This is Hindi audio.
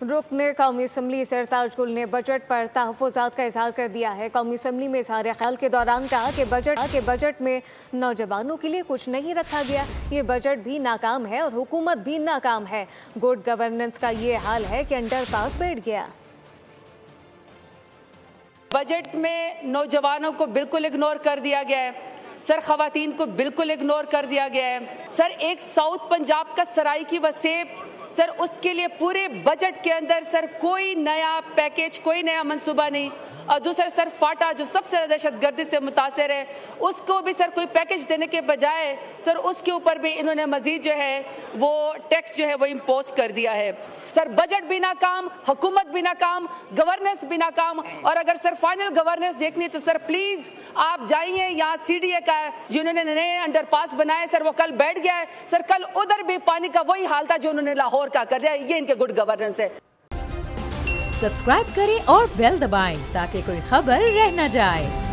रुकने कौमी असम्बली सरताज गुल ने बजट पर तहफ़्फ़ुज़ात का इज़हार कर दिया है। कौमी असम्बली में इज़हार ख्याल के दौरान कहा कि बजट में नौजवानों के लिए कुछ नहीं रखा गया। ये बजट भी नाकाम है और हुकूमत भी नाकाम है। गुड गवर्नेंस का ये हाल है कि अंडरपास बैठ गया। बजट में नौजवानों को बिल्कुल इग्नोर कर दिया गया है सर, खवातीन को बिल्कुल इग्नोर कर दिया गया है सर। एक साउथ पंजाब का सराय की वसेब सर, उसके लिए पूरे बजट के अंदर सर कोई नया पैकेज, कोई नया मंसूबा नहीं। और दूसरा सर फाटा जो सबसे ज़्यादा दहशतगर्दी से मुतासर है, उसको भी सर कोई पैकेज देने के बजाय सर उसके ऊपर भी इन्होंने मजीद जो है वो टैक्स जो है वो इम्पोज कर दिया है। सर बजट भी नाकाम, हुकूमत भी नाकाम, गवर्नेंस भी नाकाम। और अगर सर फाइनल गवर्नेंस देखनी है तो सर प्लीज़ आप जाइए, यहाँ CDA का जिन्होंने नए अंडरपास बनाए सर वो कल बैठ गया है सर। कल उधर भी पानी का वही हाल था जो उन्होंने लाहौर का कर दिया। ये इनके गुड गवर्नेंस है। सब्सक्राइब करें और बेल दबाएं ताकि कोई खबर रह न जाए।